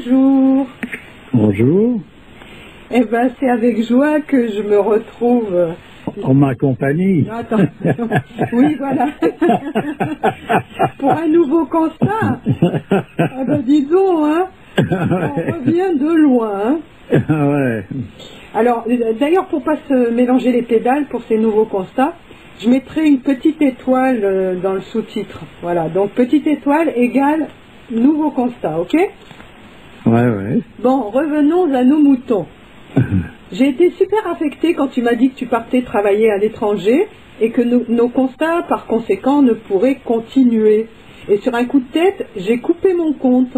bonjour. Bonjour. Eh ben, c'est avec joie que je me retrouve. En ma compagnie. Attends. Oui, voilà. Pour un nouveau constat. Ah ben, dis donc, hein. On revient de loin. Hein. Ouais. Alors, d'ailleurs, pour pas se mélanger les pédales pour ces nouveaux constats, je mettrai une petite étoile dans le sous-titre. Voilà. Donc, petite étoile égale nouveau constat, ok? Ouais. Bon, revenons à nos moutons. J'ai été super affectée quand tu m'as dit que tu partais travailler à l'étranger et que nos constats, par conséquent, ne pourraient continuer. Et sur un coup de tête, j'ai coupé mon compte.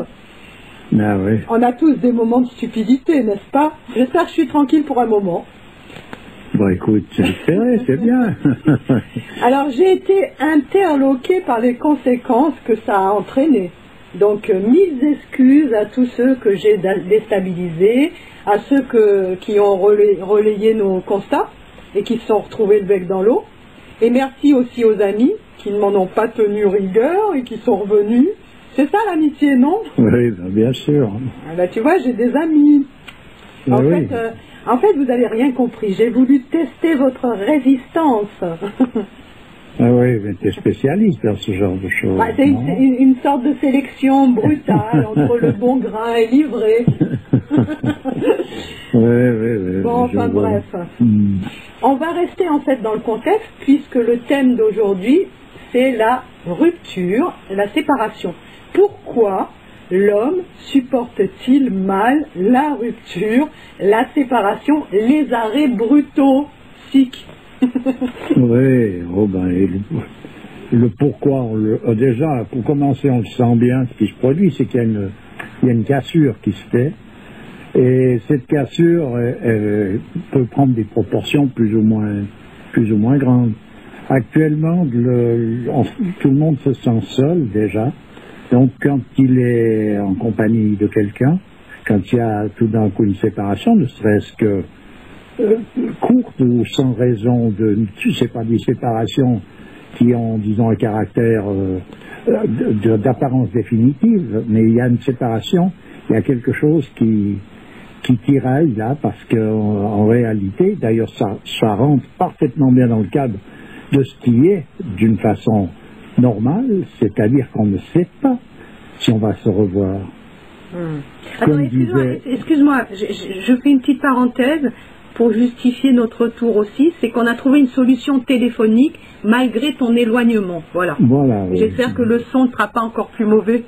Ah oui. On a tous des moments de stupidité, n'est-ce pas? J'espère que je suis tranquille pour un moment. Bon, écoute, c'est bien. Alors, j'ai été interloquée par les conséquences que ça a entraîné. Donc, mille excuses à tous ceux que j'ai déstabilisés, à ceux qui ont relayé nos constats et qui se sont retrouvés le bec dans l'eau. Et merci aussi aux amis qui ne m'en ont pas tenu rigueur et qui sont revenus. C'est ça l'amitié, non? Oui, bien sûr. Ah ben, tu vois, j'ai des amis. En fait, vous n'avez rien compris. J'ai voulu tester votre résistance. Ah oui, mais tu es spécialiste dans ce genre de choses. Bah, c'est une sorte de sélection brutale entre le bon grain et l'ivraie. Oui. Bon, enfin bref. On va rester en fait dans le contexte puisque le thème d'aujourd'hui, c'est la rupture, la séparation. Pourquoi l'homme supporte-t-il mal la rupture, la séparation, les arrêts brutaux, sick? Oui, le pourquoi, déjà, pour commencer, on le sent bien, ce qui se produit, c'est qu'il y a une cassure qui se fait, et cette cassure elle peut prendre des proportions plus ou moins grandes. Actuellement, tout le monde se sent seul, déjà, donc quand il est en compagnie de quelqu'un, quand il y a tout d'un coup une séparation, ne serait-ce que courte ou sans raison c'est pas des séparations qui ont, disons, un caractère d'apparence définitive, mais il y a une séparation, il y a quelque chose qui tiraille là, parce qu'en réalité, d'ailleurs ça rentre parfaitement bien dans le cadre de ce qui est d'une façon normale, c'est-à-dire qu'on ne sait pas si on va se revoir. Attends, excuse-moi, je fais une petite parenthèse pour justifier notre retour aussi, c'est qu'on a trouvé une solution téléphonique malgré ton éloignement. Voilà. Oui. J'espère que le son ne sera pas encore plus mauvais.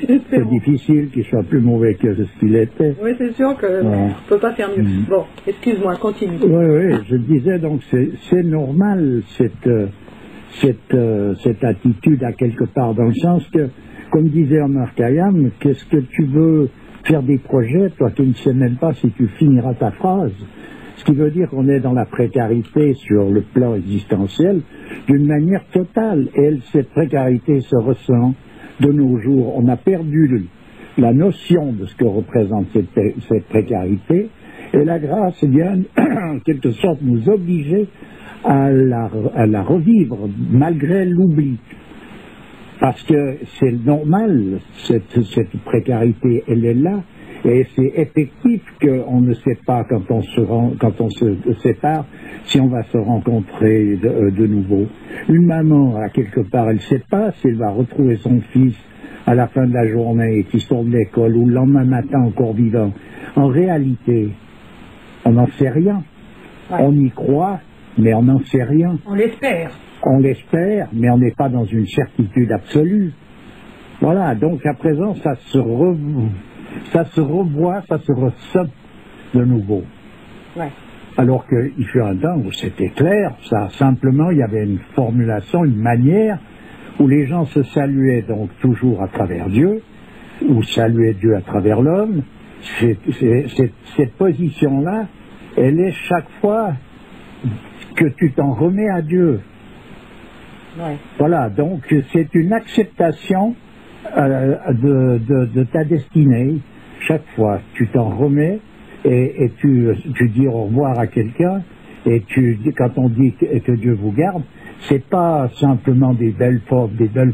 C'est difficile qu'il soit plus mauvais que ce qu'il était. Oui, c'est sûr qu'on ne peut pas faire mieux. Bon, excuse-moi, continue. Oui, je disais donc, c'est normal cette attitude à quelque part, dans le sens que, comme disait Omar Khayyam, qu'est-ce que tu veux faire des projets, toi qui ne sais même pas si tu finiras ta phrase. Ce qui veut dire qu'on est dans la précarité sur le plan existentiel d'une manière totale. Et cette précarité se ressent de nos jours. On a perdu la notion de ce que représente cette précarité. Et la grâce vient, en quelque sorte, nous obliger à la revivre, malgré l'oubli. Parce que c'est normal, cette précarité, elle est là, et c'est effectif qu'on ne sait pas quand on se sépare, si on va se rencontrer de nouveau. Une maman, à quelque part, elle ne sait pas si elle va retrouver son fils à la fin de la journée, qui sort de l'école, ou le lendemain matin encore vivant. En réalité, on n'en sait rien. Ouais. On y croit, mais on n'en sait rien. On l'espère. On l'espère, mais on n'est pas dans une certitude absolue. Voilà, donc à présent, ça se revoit, ça se ressent de nouveau. Ouais. Alors qu'il fut un temps où c'était clair, ça, simplement, il y avait une formulation, une manière où les gens se saluaient donc toujours à travers Dieu, ou saluaient Dieu à travers l'homme. Cette position-là, elle est chaque fois que tu t'en remets à Dieu. Ouais. Voilà, donc c'est une acceptation de ta destinée. Chaque fois, tu t'en remets et tu dis au revoir à quelqu'un, et quand on dit que Dieu vous garde, c'est pas simplement des belles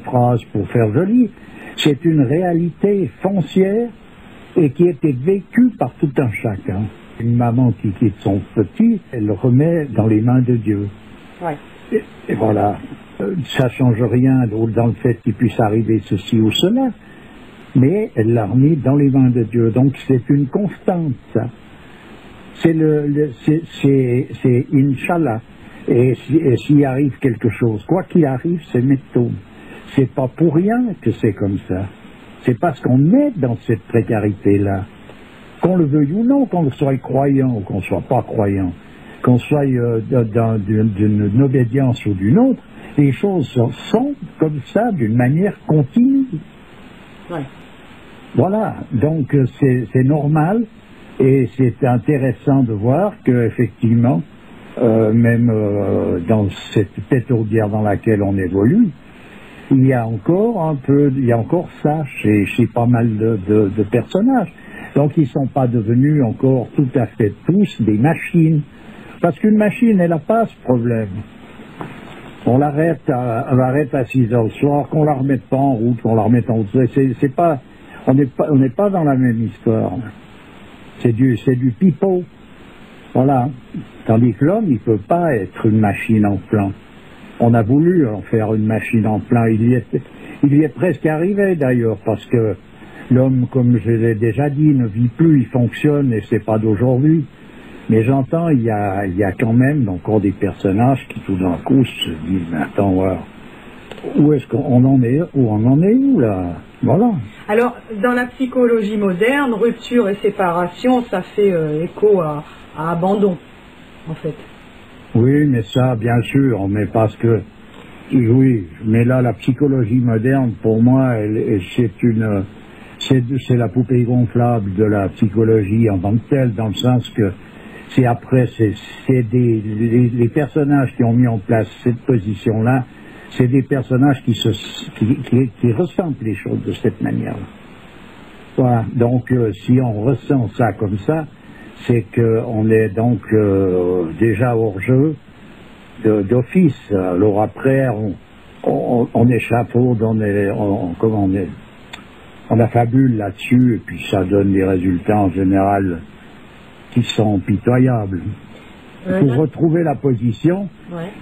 phrases pour faire joli, c'est une réalité foncière et qui était vécue par tout un chacun. Une maman qui quitte son petit, elle le remet dans les mains de Dieu. Ouais. Et voilà, ça change rien dans le fait qu'il puisse arriver ceci ou cela, mais elle l'a remis dans les mains de Dieu. Donc c'est une constante, ça. C'est Inch'Allah. Et s'il arrive quelque chose, quoi qu'il arrive, c'est métaux. C'est pas pour rien que c'est comme ça. C'est parce qu'on est dans cette précarité-là. Qu'on le veuille ou non, qu'on soit croyant ou qu'on soit pas croyant, qu'on soit d'une obédience ou d'une autre, les choses sont comme ça d'une manière continue. Ouais. Voilà, donc c'est normal et c'est intéressant de voir qu'effectivement, même dans cette pétrolière dans laquelle on évolue, il y a encore ça chez pas mal de personnages. Donc ils ne sont pas devenus encore tout à fait tous des machines. Parce qu'une machine, elle n'a pas ce problème. On l'arrête à 6 heures le soir, qu'on la remette pas en route, qu'on la remette en route. On n'est pas dans la même histoire. C'est du pipeau. Voilà. Tandis que l'homme, il ne peut pas être une machine en plein. On a voulu en faire une machine en plein. Il y est presque arrivé d'ailleurs, parce que l'homme, comme je l'ai déjà dit, ne vit plus, il fonctionne, et c'est pas d'aujourd'hui. Mais j'entends, il y a quand même encore des personnages qui tout d'un coup se disent, mais attends, où est-ce qu'on en est, où là? Voilà. Alors, dans la psychologie moderne, rupture et séparation, ça fait écho à abandon, en fait. Oui, mais ça, bien sûr, mais parce que, oui, mais là, la psychologie moderne, pour moi, c'est la poupée gonflable de la psychologie en tant que telle, dans le sens que les personnages qui ont mis en place cette position-là, c'est des personnages qui ressentent les choses de cette manière. Voilà. Donc, si on ressent ça comme ça, c'est qu'on est donc déjà hors jeu d'office. Alors après, on échafaude, on affabule là-dessus, et puis ça donne des résultats en général qui sont pitoyables. Pour retrouver la position,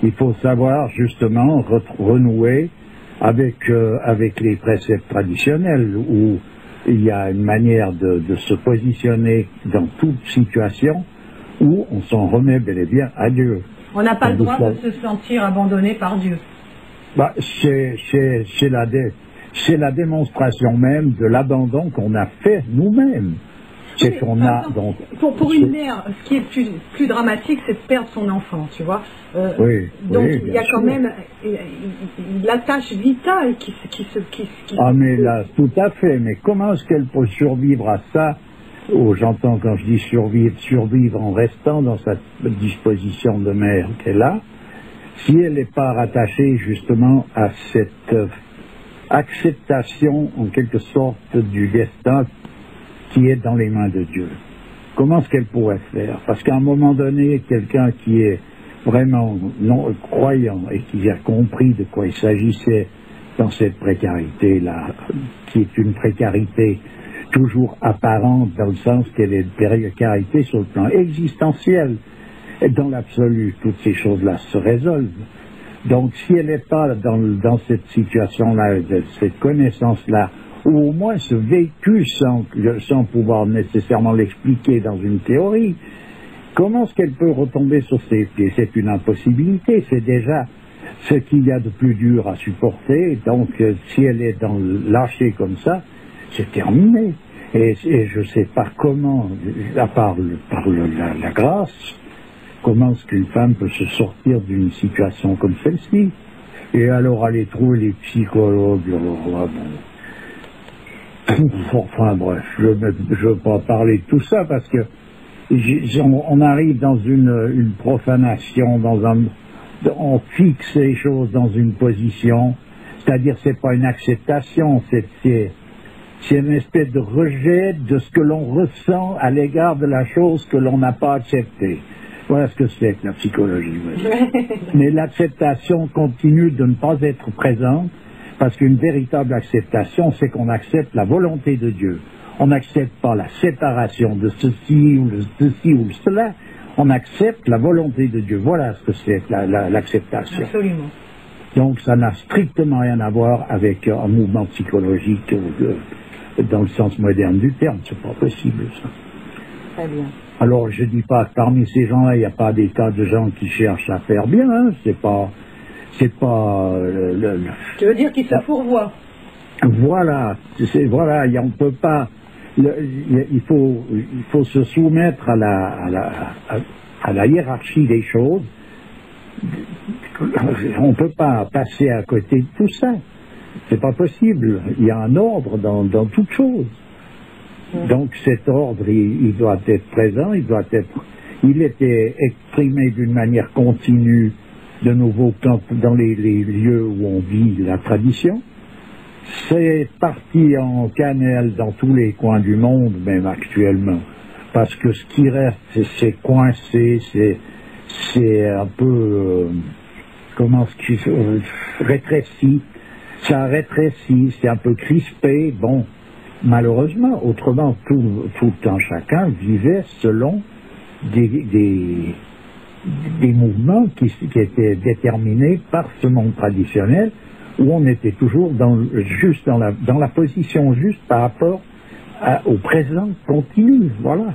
il faut savoir justement renouer avec les préceptes traditionnels, où il y a une manière de se positionner dans toute situation où on s'en remet bel et bien à Dieu. On n'a pas le droit de se sentir abandonné par Dieu. Bah, c'est la démonstration même de l'abandon qu'on a fait nous-mêmes. C'est qu'on a donc. Pour une mère, ce qui est plus dramatique, c'est de perdre son enfant, tu vois. Oui. Donc oui, il y a quand même la tâche vitale qui Ah mais là, tout à fait. Mais comment est-ce qu'elle peut survivre à ça? Oh, j'entends quand je dis survivre en restant dans sa disposition de mère qu'elle a, si elle n'est pas rattachée justement à cette acceptation en quelque sorte du destin qui est dans les mains de Dieu. Comment est-ce qu'elle pourrait faire? Parce qu'à un moment donné, quelqu'un qui est vraiment non croyant et qui a compris de quoi il s'agissait dans cette précarité-là, qui est une précarité toujours apparente dans le sens qu'elle est une précarité sur le plan existentiel, et dans l'absolu, toutes ces choses-là se résolvent. Donc si elle n'est pas dans cette situation-là, cette connaissance-là, ou au moins ce vécu sans pouvoir nécessairement l'expliquer dans une théorie, comment est-ce qu'elle peut retomber sur ses pieds? C'est une impossibilité, c'est déjà ce qu'il y a de plus dur à supporter. Donc si elle est lâchée comme ça, c'est terminé. Et je ne sais pas comment, à part la grâce, comment est-ce qu'une femme peut se sortir d'une situation comme celle-ci? Et alors aller trouver les psychologues, alors, enfin bref, je ne veux pas parler de tout ça parce que on arrive dans une profanation, on fixe les choses dans une position, c'est-à-dire c'est pas une acceptation, c'est une espèce de rejet de ce que l'on ressent à l'égard de la chose que l'on n'a pas acceptée. Voilà ce que c'est que la psychologie. Mais l'acceptation continue de ne pas être présente Parce qu'une véritable acceptation, c'est qu'on accepte la volonté de Dieu. On n'accepte pas la séparation de ceci ou de ceci ou de cela. On accepte la volonté de Dieu. Voilà ce que c'est l'acceptation. Absolument. Donc ça n'a strictement rien à voir avec un mouvement psychologique dans le sens moderne du terme. C'est pas possible, ça. Très bien. Alors je dis pas que parmi ces gens-là, il n'y a pas des tas de gens qui cherchent à faire bien. Hein. C'est pas Tu veux dire qu'ils se fourvoient? Voilà, voilà, on peut pas. Il faut se soumettre à la hiérarchie des choses. On ne peut pas passer à côté de tout ça. C'est pas possible. Il y a un ordre dans toute chose. Donc cet ordre, il doit être présent, il était exprimé d'une manière continue, de nouveau dans les lieux où on vit la tradition. C'est parti en cannelle dans tous les coins du monde, même actuellement. Parce que ce qui reste, c'est coincé, c'est un peu, rétréci. Ça rétrécit, c'est un peu crispé. Bon, malheureusement, autrement, tout un chacun vivait selon des mouvements qui étaient déterminés par ce monde traditionnel, où on était toujours dans la position juste par rapport au présent continu, voilà.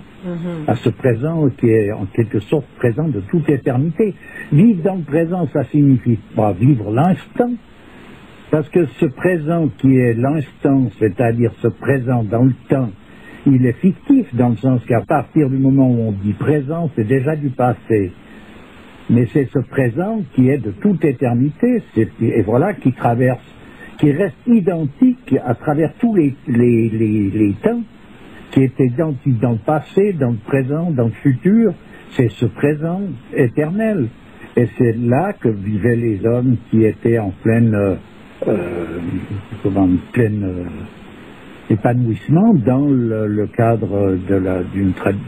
À ce présent qui est en quelque sorte présent de toute éternité. Vivre dans le présent, ça signifie pas vivre l'instant, parce que ce présent qui est l'instant, c'est-à-dire ce présent dans le temps, il est fictif dans le sens qu'à partir du moment où on dit présent, c'est déjà du passé. Mais c'est ce présent qui est de toute éternité, et voilà, qui reste identique à travers tous les temps, qui est identique dans le passé, dans le présent, dans le futur. C'est ce présent éternel. Et c'est là que vivaient les hommes qui étaient en plein épanouissement dans le cadre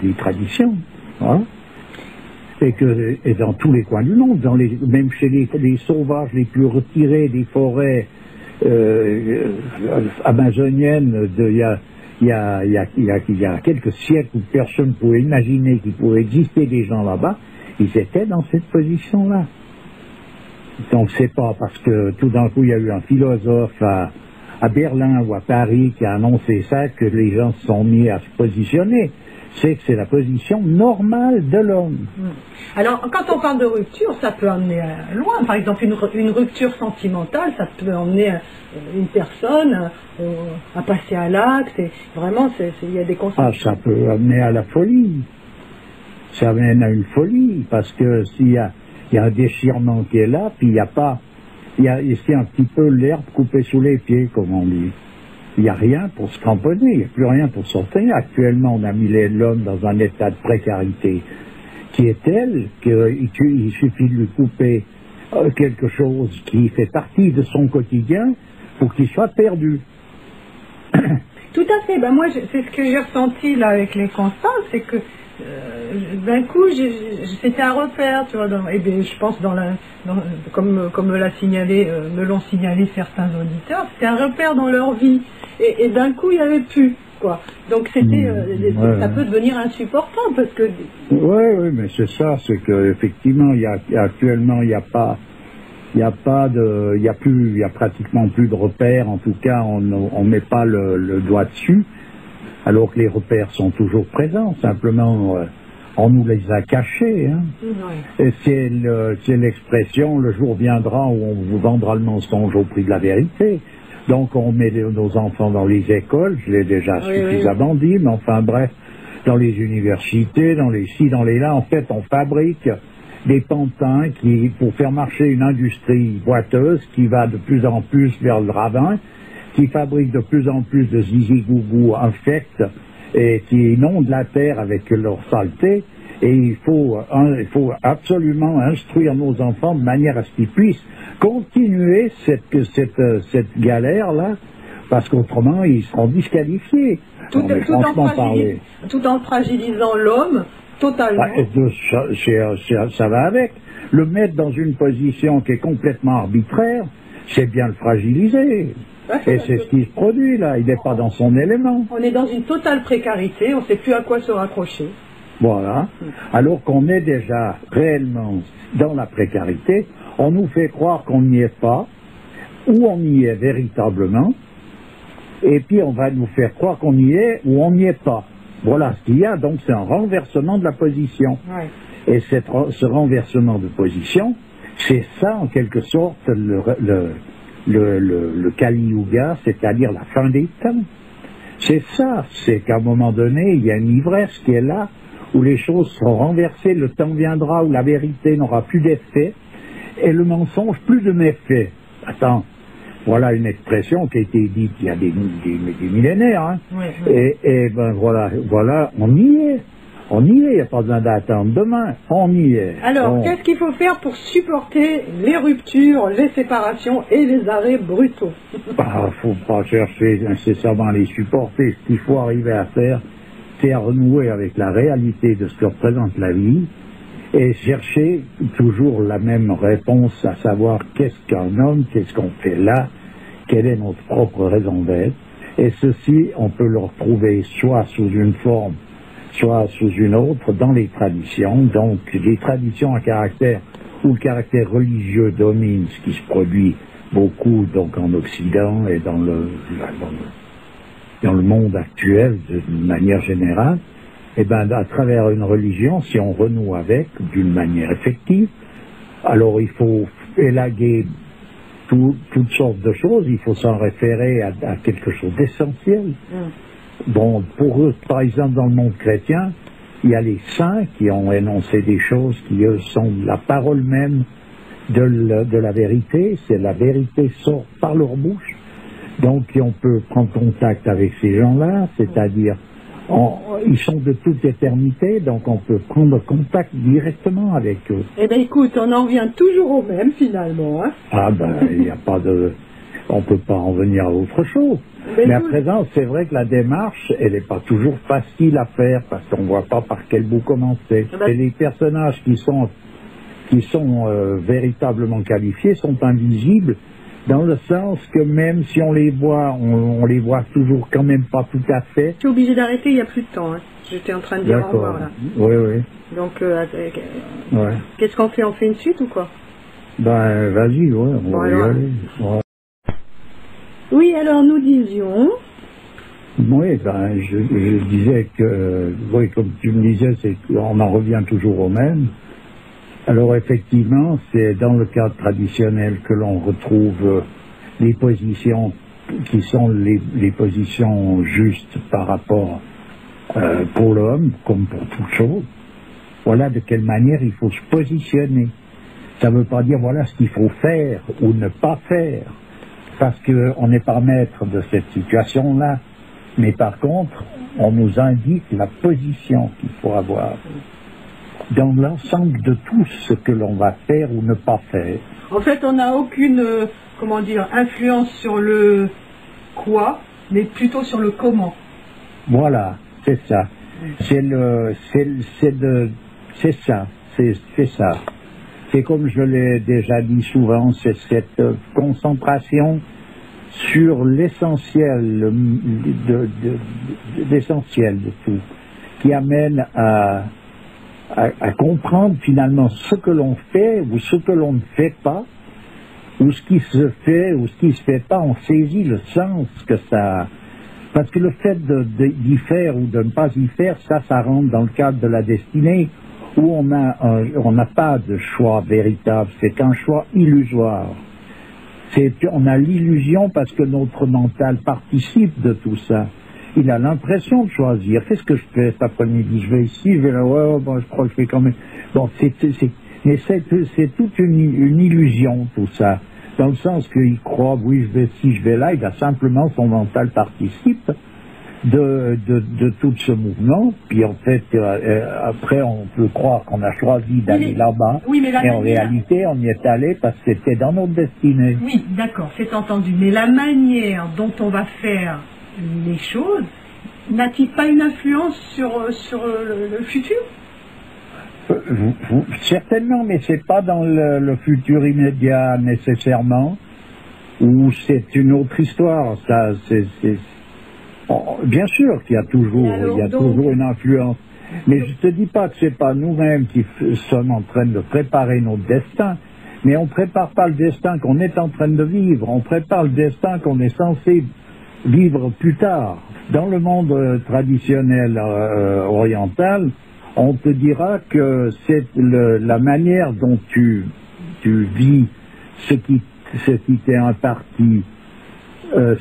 des traditions. Hein? Et dans tous les coins du monde, même chez les sauvages les plus retirés des forêts amazoniennes, il y a quelques siècles où personne ne pouvait imaginer qu'il pouvait exister des gens là-bas, ils étaient dans cette position-là. Donc c'est pas parce que tout d'un coup il y a eu un philosophe à Berlin ou à Paris qui a annoncé ça que les gens se sont mis à se positionner. C'est que c'est la position normale de l'homme. Alors, quand on parle de rupture, ça peut emmener loin. Par exemple, une rupture sentimentale, ça peut emmener une personne à passer à l'acte. Vraiment, il y a des conséquences. Ah, ça peut amener à la folie. Ça amène à une folie, parce que s'il y a un déchirement qui est là, puis il n'y a pas... c'est un petit peu l'herbe coupée sous les pieds, comme on dit. Il n'y a rien pour se cramponner, il n'y a plus rien pour sortir. Actuellement, on a mis l'homme dans un état de précarité qui est tel qu'il suffit de lui couper quelque chose qui fait partie de son quotidien pour qu'il soit perdu. Tout à fait. Ben moi, c'est ce que j'ai ressenti là avec les constats, c'est que d'un coup, c'était un repère, tu vois. Et bien, je pense comme me l'ont signalé certains auditeurs, c'était un repère dans leur vie. Et d'un coup, il n'y avait plus, quoi. Donc c'était, ça peut devenir insupportable parce que. Oui, mais c'est ça, c'est que effectivement, actuellement, il y a pratiquement plus de repères. En tout cas, on met pas le doigt dessus, alors que les repères sont toujours présents. Simplement, on nous les a cachés. Hein. Et c'est l'expression, le jour viendra où on vous vendra le mensonge au prix de la vérité. Donc on met nos enfants dans les écoles, je l'ai déjà suffisamment dit, mais enfin bref, dans les universités, dans les ci, dans les là, en fait on fabrique des pantins pour faire marcher une industrie boiteuse qui va de plus en plus vers le ravin, qui fabrique de plus en plus de zizi-gougou infects et qui inondent la terre avec leur saleté. Et il faut absolument instruire nos enfants de manière à ce qu'ils puissent continuer cette galère-là, parce qu'autrement ils seront disqualifiés. Tout en fragilisant l'homme totalement. Ça va avec. Le mettre dans une position qui est complètement arbitraire, c'est bien le fragiliser. Et c'est ce qui se produit là, il n'est pas dans son élément. On est dans une totale précarité, on ne sait plus à quoi se raccrocher. Voilà. Alors qu'on est déjà réellement dans la précarité, on nous fait croire qu'on n'y est pas, ou on y est véritablement, et puis on va nous faire croire qu'on y est ou on n'y est pas. Voilà ce qu'il y a, donc c'est un renversement de la position. Ouais. Et ce renversement de position, c'est ça en quelque sorte le Kali Yuga, c'est-à-dire la fin des temps. C'est ça, c'est qu'à un moment donné, il y a une ivresse qui est là, où les choses seront renversées, le temps viendra où la vérité n'aura plus d'effet, et le mensonge plus de méfait. Attends, voilà une expression qui a été dite il y a des millénaires, hein. Et ben voilà, on y est. On y est, il n'y a pas besoin d'attendre demain, on y est. Alors, qu'est-ce qu'il faut faire pour supporter les ruptures, les séparations et les arrêts brutaux? Faut pas chercher incessamment à les supporter. Ce qu'il faut arriver à faire, c'est à renouer avec la réalité de ce que représente la vie et chercher toujours la même réponse, à savoir qu'est-ce qu'un homme, qu'est-ce qu'on fait là, quelle est notre propre raison d'être. Et ceci, on peut le retrouver soit sous une forme, soit sous une autre, dans les traditions. Donc, les traditions à caractère, où le caractère religieux domine, ce qui se produit beaucoup donc en Occident et dans le monde actuel d'une manière générale, et ben à travers une religion, si on renoue avec d'une manière effective, alors il faut élaguer toutes sortes de choses, il faut s'en référer à quelque chose d'essentiel. Bon, pour eux, par exemple, dans le monde chrétien, il y a les saints qui ont énoncé des choses qui, eux, sont la parole même de la vérité. C'est la vérité sort par leur bouche. Donc, on peut prendre contact avec ces gens-là, c'est-à-dire, ils sont de toute éternité, donc on peut prendre contact directement avec eux. Eh bien, écoute, on en revient toujours au même, finalement, hein. Ah ben, il n'y a pas de... On ne peut pas en venir à autre chose. Mais à présent, c'est vrai que la démarche, elle n'est pas toujours facile à faire, parce qu'on ne voit pas par quel bout commencer. Et les personnages qui sont véritablement qualifiés sont invisibles, dans le sens que même si on les voit, on les voit toujours quand même pas tout à fait. Je suis obligé d'arrêter, il n'y a plus de temps, hein. J'étais en train de dire au revoir, là. Oui. Donc, qu'est-ce qu'on fait? On fait une suite ou quoi? Ben, vas-y, on va y aller. Ouais. Oui, alors nous disions... Oui, ben, je disais que, oui, comme tu me disais, c'est qu'on en revient toujours au même. Alors effectivement, c'est dans le cadre traditionnel que l'on retrouve les positions qui sont les positions justes par rapport pour l'homme, comme pour toute chose. Voilà de quelle manière il faut se positionner. Ça ne veut pas dire voilà ce qu'il faut faire ou ne pas faire, parce qu'on n'est pas maître de cette situation-là. Mais par contre, on nous indique la position qu'il faut avoir dans l'ensemble de tout ce que l'on va faire ou ne pas faire. En fait, on n'a aucune, influence sur le quoi, mais plutôt sur le comment. Voilà, c'est ça. C'est ça. C'est comme je l'ai déjà dit souvent, c'est cette concentration sur l'essentiel, l'essentiel de tout, qui amène à comprendre finalement ce que l'on fait ou ce que l'on ne fait pas, ou ce qui se fait ou ce qui ne se fait pas. On saisit le sens que ça... Parce que le fait d'y faire ou de ne pas y faire, ça rentre dans le cadre de la destinée, où on n'a pas de choix véritable, c'est qu'un choix illusoire. On a l'illusion parce que notre mental participe de tout ça. Il a l'impression de choisir. Qu'est-ce que je fais cet après-midi? Je vais ici, je vais là, je crois que je fais quand même... Bon, c'est toute une illusion, tout ça. Dans le sens qu'il croit, oui, je vais ici, je vais là, il a simplement, son mental participe de tout ce mouvement, puis en fait, après, on peut croire qu'on a choisi d'aller là-bas, mais en réalité, on y est allé parce que c'était dans notre destinée. Oui, d'accord, c'est entendu, mais la manière dont on va faire les choses n'a-t-il pas une influence sur le futur? Certainement, mais c'est pas dans le futur immédiat nécessairement. ou c'est une autre histoire. Ça, bien sûr qu'il y a toujours une influence. Mais je te dis pas que c'est pas nous-mêmes qui sommes en train de préparer notre destin, mais on prépare pas le destin qu'on est en train de vivre, on prépare le destin qu'on est censé vivre plus tard. Dans le monde traditionnel oriental, on te dira que c'est la manière dont tu vis ce qui t'est imparti,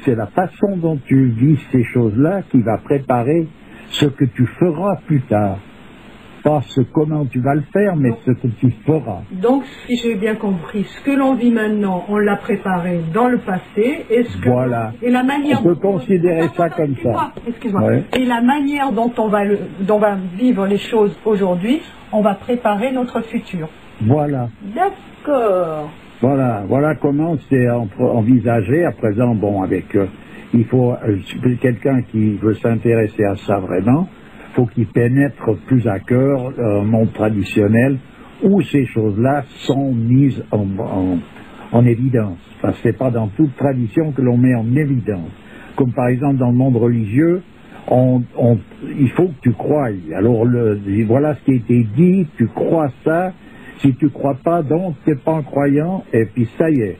c'est la façon dont tu vis ces choses-là qui va préparer ce que tu feras plus tard. Pas comment tu vas le faire, mais ce que tu feras. Donc, si j'ai bien compris, ce que l'on vit maintenant, on l'a préparé dans le passé, voilà. Et la manière on peut considérer ça comme ça. Excuse-moi. Ouais. Et la manière dont on va vivre les choses aujourd'hui, on va préparer notre futur. Voilà. D'accord. Voilà comment c'est envisagé. À présent, bon, il faut quelqu'un qui veut s'intéresser à ça vraiment, faut qu'il pénètre plus à cœur le monde traditionnel où ces choses-là sont mises en évidence. Parce que c'est pas dans toute tradition que l'on met en évidence. Comme par exemple dans le monde religieux, il faut que tu croies. Alors voilà ce qui a été dit, tu crois ça. Si tu crois pas, donc t'es pas un croyant. Et puis ça y est,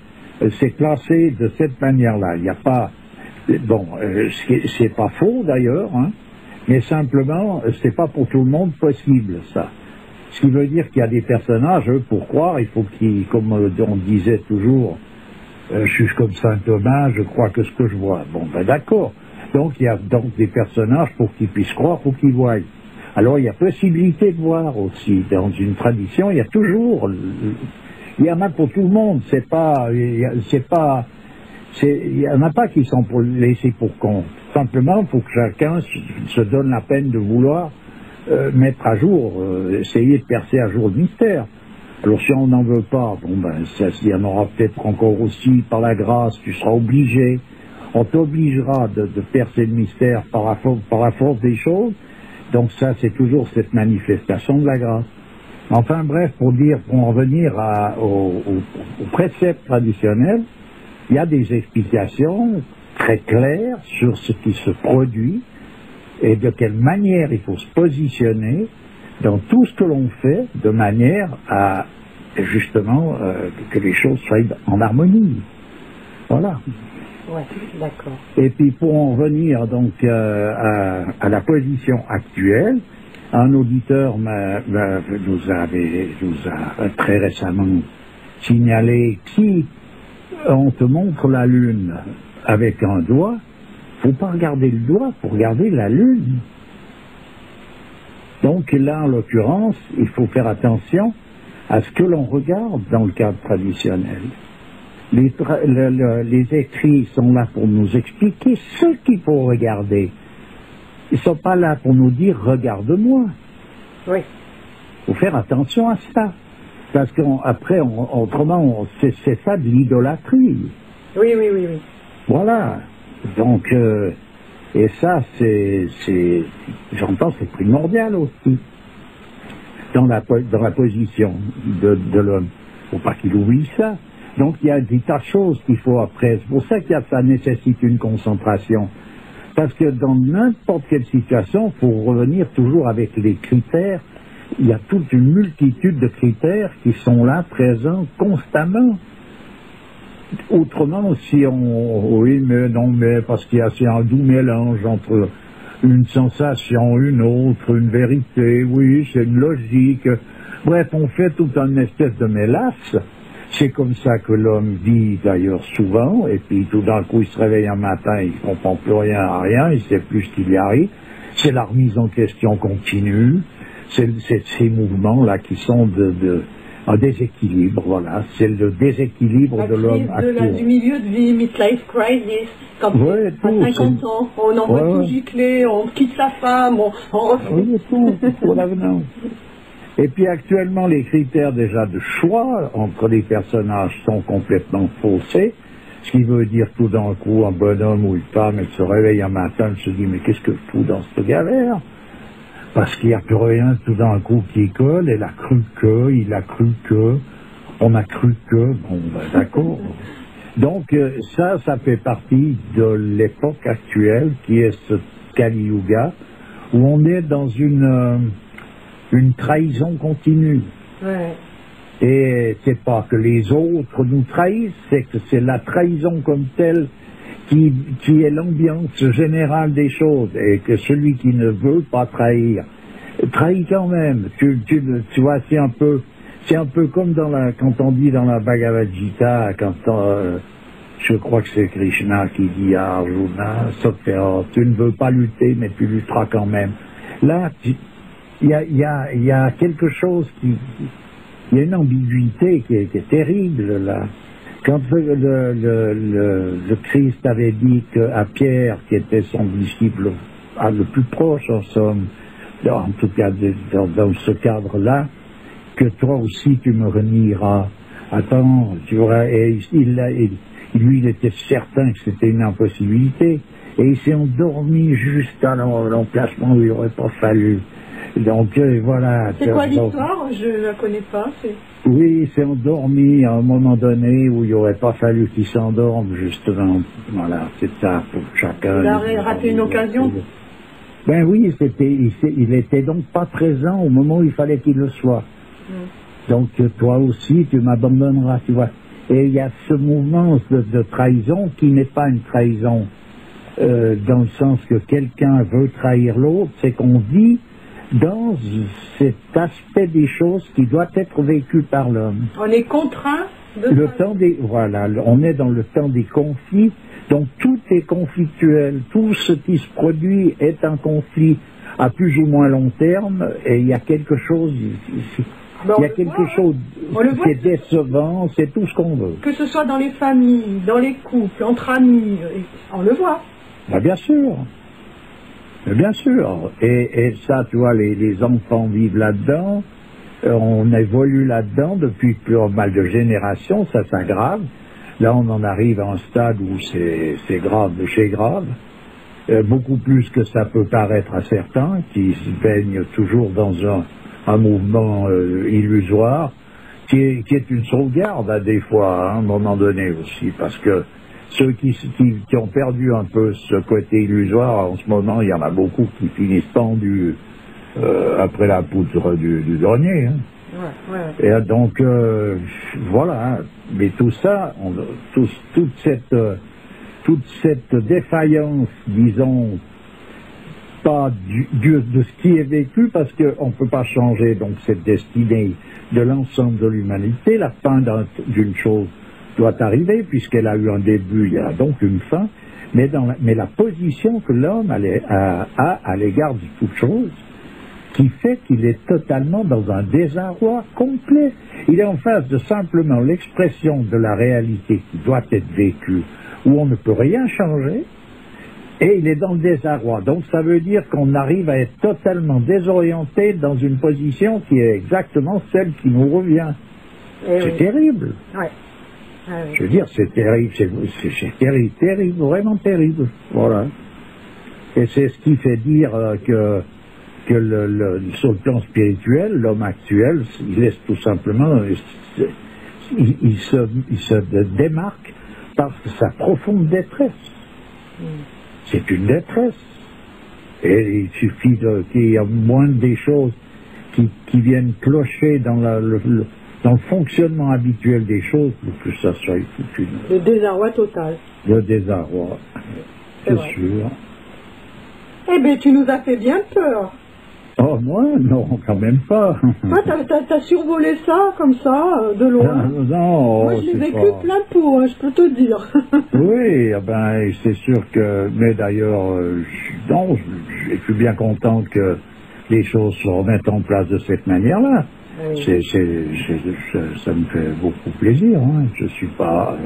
c'est classé de cette manière-là. Il n'y a pas c'est pas faux d'ailleurs, hein, mais simplement, c'est pas pour tout le monde possible, ça. Ce qui veut dire qu'il y a des personnages, pour croire, il faut qu'ils, comme on disait toujours, je suis comme Saint Thomas, je crois que ce que je vois. Bon, ben d'accord. Donc, il y a donc des personnages, pour qu'ils puissent croire, pour qu'ils voient. Alors, il y a possibilité de voir aussi. Dans une tradition, il y a toujours, il y en a pour tout le monde. Il n'y en a pas qui sont laissés pour compte. Simplement, il faut que chacun se donne la peine de vouloir mettre à jour, essayer de percer à jour le mystère. Alors si on n'en veut pas, il y en aura peut-être encore aussi par la grâce, tu seras obligé, on t'obligera de percer le mystère par la force des choses. Donc ça, c'est toujours cette manifestation de la grâce. Enfin bref, pour en revenir au précepte traditionnel, il y a des explications très claires sur ce qui se produit et de quelle manière il faut se positionner dans tout ce que l'on fait de manière à, justement, que les choses soient en harmonie. Voilà. Ouais, d'accord. Et puis pour en venir donc à la position actuelle, un auditeur nous a très récemment signalé si on te montre la Lune avec un doigt, faut pas regarder le doigt, faut regarder la Lune. Donc là, en l'occurrence, il faut faire attention à ce que l'on regarde dans le cadre traditionnel. Les écrits sont là pour nous expliquer ce qu'il faut regarder. Ils ne sont pas là pour nous dire « regarde-moi ». Oui. Il faut faire attention à ça. Parce qu'après, autrement, c'est ça de l'idolâtrie. Oui. Voilà. Donc, et ça, j'entends, c'est primordial aussi. Dans la position de l'homme. Il ne faut pas qu'il oublie ça. Donc, il y a des tas de choses qu'il faut après. C'est pour ça que ça nécessite une concentration. Parce que dans n'importe quelle situation, il faut revenir toujours avec les critères. Il y a toute une multitude de critères qui sont là, présents constamment. Autrement, si oui, mais non, mais parce qu'il y a un doux mélange entre une sensation, une autre, une vérité, oui, c'est une logique. Bref, on fait tout un espèce de mélasse. C'est comme ça que l'homme vit d'ailleurs souvent, et puis tout d'un coup il se réveille un matin, il ne comprend plus rien à rien, il ne sait plus ce qui lui arrive. C'est la remise en question continue. C'est ces mouvements-là qui sont un déséquilibre, voilà. C'est le déséquilibre de l'homme actuel. Du milieu de vie, midlife crisis, quand à 50 ans, on envoie tout gicler, on quitte sa femme, on oui, tout, pour l'avenir. Et puis actuellement, les critères déjà de choix entre les personnages sont complètement faussés, ce qui veut dire tout d'un coup, un bonhomme ou une femme, elle se réveille un matin, elle se dit, mais qu'est-ce que je fous dans cette galère ? Parce qu'il n'y a plus rien tout d'un coup qui colle, elle a cru que, il a cru que, on a cru que, bon ben d'accord. Donc ça fait partie de l'époque actuelle qui est ce Kali Yuga, où on est dans une trahison continue. Ouais. Et c'est pas que les autres nous trahissent, c'est que c'est la trahison comme telle qui est l'ambiance générale des choses, et que celui qui ne veut pas trahir, trahit quand même. Tu vois, c'est un peu comme quand on dit dans la Bhagavad Gita, je crois que c'est Krishna qui dit à Arjuna, tu ne veux pas lutter, mais tu lutteras quand même. Là, il y a quelque chose il y a une ambiguïté qui est terrible, là. Quand le Christ avait dit à Pierre, qui était son disciple le plus proche, en somme, en tout cas dans ce cadre-là, que toi aussi tu me renieras. Attends, tu vois, et lui, il était certain que c'était une impossibilité, et il s'est endormi juste à l'emplacement où il n'aurait pas fallu. Donc voilà. C'est quoi l'histoire? Je ne la connais pas. Oui, il s'est endormi à un moment donné où il n'aurait pas fallu qu'il s'endorme, justement. Voilà, c'est ça pour chacun. Il a raté une occasion? Ben oui, il était donc pas présent au moment où il fallait qu'il le soit. Donc toi aussi, tu m'abandonneras, tu vois. Et il y a ce mouvement de trahison qui n'est pas une trahison dans le sens que quelqu'un veut trahir l'autre, c'est qu'on vit dans cet aspect des choses qui doit être vécu par l'homme. On est contraint de... on est dans le temps des conflits, donc tout est conflictuel, tout ce qui se produit est un conflit à plus ou moins long terme, et il y a quelque chose ici. Il y a quelque chose qui est décevant, c'est tout ce qu'on veut. Que ce soit dans les familles, dans les couples, entre amis, on le voit. Ben bien sûr. Bien sûr, et ça, tu vois, les enfants vivent là-dedans, on évolue là-dedans depuis pas mal de générations, ça s'aggrave. Là, on en arrive à un stade où c'est grave de chez grave, beaucoup plus que ça peut paraître à certains, qui se baignent toujours dans un mouvement illusoire, qui est une sauvegarde à des fois, à un moment donné aussi, parce que ceux qui ont perdu un peu ce côté illusoire, en ce moment, il y en a beaucoup qui finissent pendus après la poutre du grenier. Hein. Ouais. Et donc, voilà. Mais tout ça, toute cette défaillance, disons, pas de ce qui est vécu, parce qu'on ne peut pas changer donc cette destinée de l'ensemble de l'humanité, la fin d'une chose doit arriver, puisqu'elle a eu un début, il y a donc une fin, mais la position que l'homme a à l'égard de toute chose, qui fait qu'il est totalement dans un désarroi complet. Il est en face de simplement l'expression de la réalité qui doit être vécue, où on ne peut rien changer, et il est dans le désarroi. Donc ça veut dire qu'on arrive à être totalement désorienté dans une position qui est exactement celle qui nous revient. C'est terrible. Ouais. Je veux dire, c'est terrible, c'est terrible, vraiment terrible. Voilà. Et c'est ce qui fait dire que sur le plan spirituel, l'homme actuel, il laisse tout simplement, il se démarque par sa profonde détresse. C'est une détresse. Et il suffit qu'il y ait moins des choses qui viennent clocher dans le fonctionnement habituel des choses, pour que ça soit foutu. Le désarroi total. Le désarroi, c'est sûr. Eh bien, tu nous as fait bien peur. Oh, moi, non, quand même pas. Toi, t'as survolé ça, comme ça, de loin. Non, moi, je l'ai vécu plein pot, je peux te dire. Oui, ben, c'est sûr que... Mais d'ailleurs, je suis bien content que les choses se remettent en place de cette manière-là. Oui. Ça me fait beaucoup plaisir. Hein. Je ne suis pas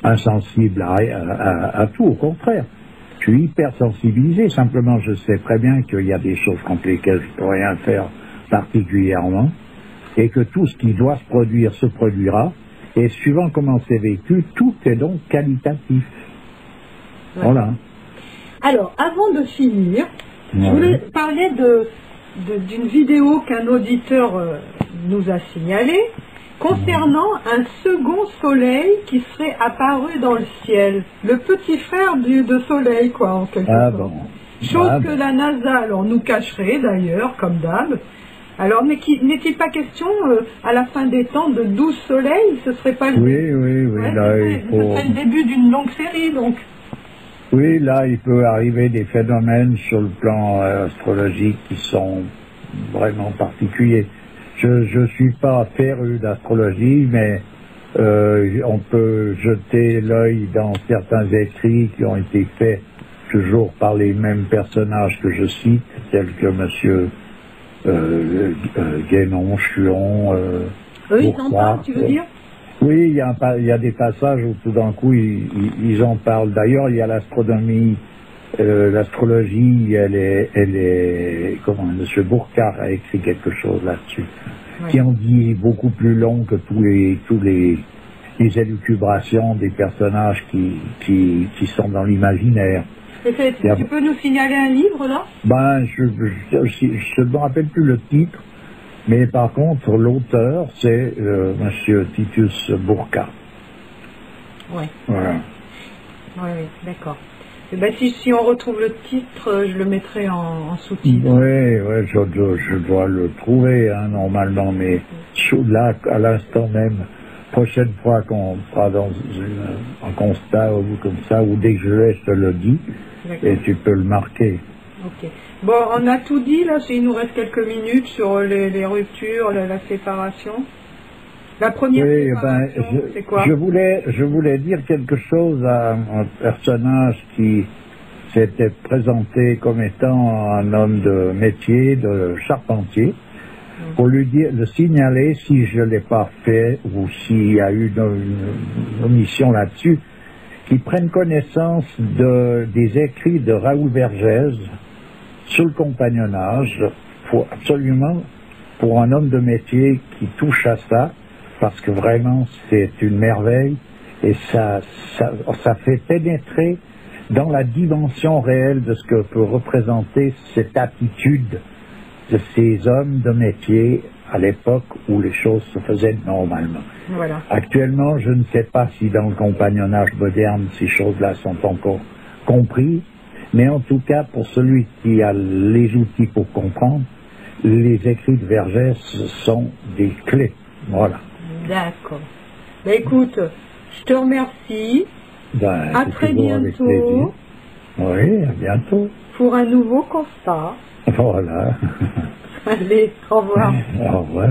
insensible à tout, au contraire. Je suis hyper sensibilisé, simplement je sais très bien qu'il y a des choses contre lesquelles je ne peux rien faire particulièrement, et que tout ce qui doit se produire se produira, et suivant comment c'est vécu, tout est donc qualitatif. Ouais. Voilà. Alors, avant de finir, je voulais parler d'une vidéo qu'un auditeur nous a signalée, concernant un second soleil qui serait apparu dans le ciel. Le petit frère de soleil, quoi, en quelque sorte. Bon. Chose que la NASA, alors, nous cacherait d'ailleurs, comme d'hab. Alors, mais n'est-il pas question, à la fin des temps, de 12 soleils? Ce serait pas le... Oui, là, il faut... Ce serait le début d'une longue série, donc. Oui, là, il peut arriver des phénomènes sur le plan astrologique qui sont vraiment particuliers. Je suis pas féru d'astrologie, mais on peut jeter l'œil dans certains écrits qui ont été faits toujours par les mêmes personnages que je cite, tels que Monsieur Guénon, Chuon, Eux, ils en parlent, tu veux dire? Oui, il y a des passages où tout d'un coup ils en parlent. D'ailleurs, il y a l'astronomie, l'astrologie, elle est, comment, Monsieur Bourcard a écrit quelque chose là-dessus, qui en dit beaucoup plus long que tous les élucubrations des personnages qui sont dans l'imaginaire. Tu peux nous signaler un livre, là? Ben, je ne me rappelle plus le titre, mais par contre, l'auteur, c'est Monsieur Titus Bourcard. Oui. Voilà. Oui, d'accord. Et ben, si on retrouve le titre, je le mettrai en sous-titre. Oui, je dois le trouver, hein, normalement, mais là, à l'instant même, prochaine fois qu'on sera dans un constat ou comme ça, ou dès que je l'ai, je te le dis, et tu peux le marquer. Ok. Bon, on a tout dit, là, il nous reste quelques minutes sur les ruptures, la séparation. La première séparation, c'est quoi? Je voulais dire quelque chose à un personnage qui s'était présenté comme étant un homme de métier, de charpentier, pour lui dire, le signaler si je ne l'ai pas fait ou s'il y a eu une omission là-dessus, qu'il prenne connaissance des écrits de Raoul Vergès sur le compagnonnage, absolument, pour un homme de métier qui touche à ça, parce que vraiment c'est une merveille et ça fait pénétrer dans la dimension réelle de ce que peut représenter cette attitude de ces hommes de métier à l'époque où les choses se faisaient normalement. Voilà. Actuellement, je ne sais pas si dans le compagnonnage moderne ces choses-là sont encore comprises, mais en tout cas pour celui qui a les outils pour comprendre, les écrits de Vergès sont des clés. Voilà. D'accord. Ben, écoute, je te remercie. À très bientôt. Oui, à bientôt. Pour un nouveau constat. Voilà. Allez, au revoir. Au revoir.